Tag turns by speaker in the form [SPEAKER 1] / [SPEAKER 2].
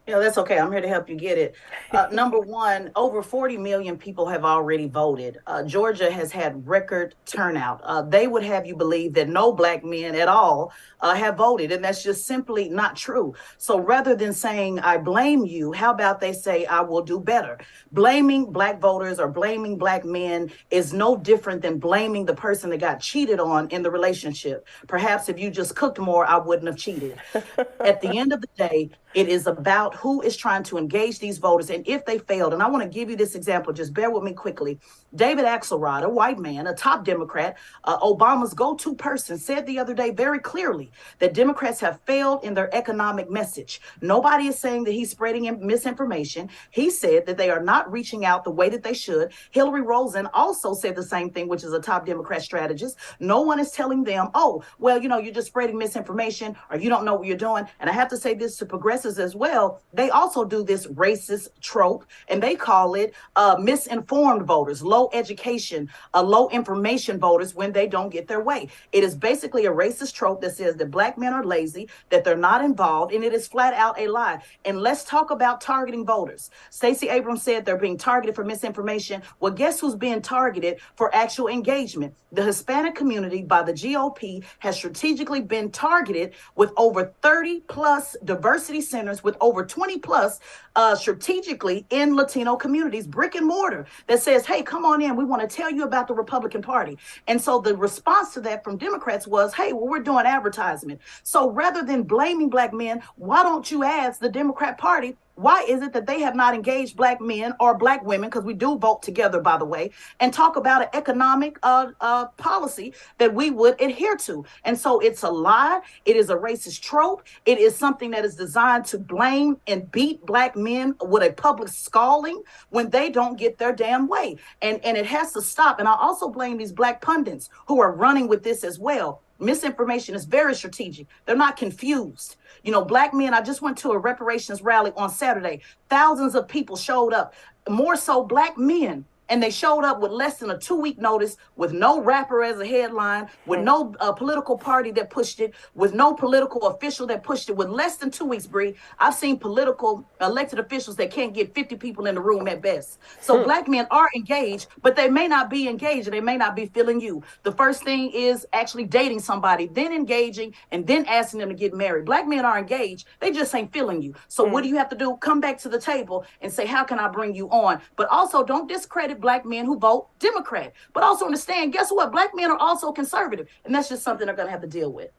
[SPEAKER 1] Yeah, that's okay. I'm here to help you get it. Number one, over 40 million people have already voted. Georgia has had record turnout. They would have you believe that no black men at all have voted, and that's just simply not true. So rather than saying, I blame you, how about they say, I will do better? Blaming black voters or blaming black men is no different than blaming the person that got cheated on in the relationship. Perhaps if you just cooked more, I wouldn't have cheated. At the end of the day, it is about who is trying to engage these voters and if they failed. And I want to give you this example. Just bear with me quickly. David Axelrod, a white man, a top Democrat, Obama's go to person, said the other day very clearly that Democrats have failed in their economic message. Nobody is saying that he's spreading misinformation. He said that they are not reaching out the way that they should. Hillary Rosen also said the same thing, which is a top Democrat strategist. No one is telling them, oh, well, you're just spreading misinformation or you don't know what you're doing. And I have to say this to progressives as well. They also do this racist trope and they call it misinformed voters, low education, low information voters when they don't get their way. It is basically a racist trope that says that black men are lazy, that they're not involved, and it is flat out a lie. And let's talk about targeting voters. Stacey Abrams said they're being targeted for misinformation. Well, guess who's being targeted for actual engagement? The Hispanic community by the GOP has strategically been targeted with over 30 plus diversity centers, with over 20 plus strategically in Latino communities, brick and mortar, that says, hey, come on in. We want to tell you about the Republican Party. And so the response to that from Democrats was, hey, well, we're doing advertisement. So rather than blaming black men, why don't you ask the Democrat Party, why is it that they have not engaged black men or black women, because we do vote together, by the way, and talk about an economic policy that we would adhere to? And so it's a lie. It is a racist trope. It is something that is designed to blame and beat black men with a public scalding when they don't get their damn way. And it has to stop. And I also blame these black pundits who are running with this as well. Misinformation is very strategic. They're not confused. Black men, I just went to a reparations rally on Saturday. Thousands of people showed up, more so black men. And they showed up with less than a 2-week notice, with no rapper as a headline, with no political party that pushed it, with no political official that pushed it, with less than 2 weeks, Bree. I've seen political elected officials that can't get 50 people in the room at best. So black men are engaged, but they may not be engaged and they may not be feeling you. The first thing is actually dating somebody, then engaging, and then asking them to get married. Black men are engaged. They just ain't feeling you. So what do you have to do? Come back to the table and say, how can I bring you on? But also don't discredit black men who vote Democrat. But also understand, guess what? Black men are also conservative. And that's just something they're going to have to deal with.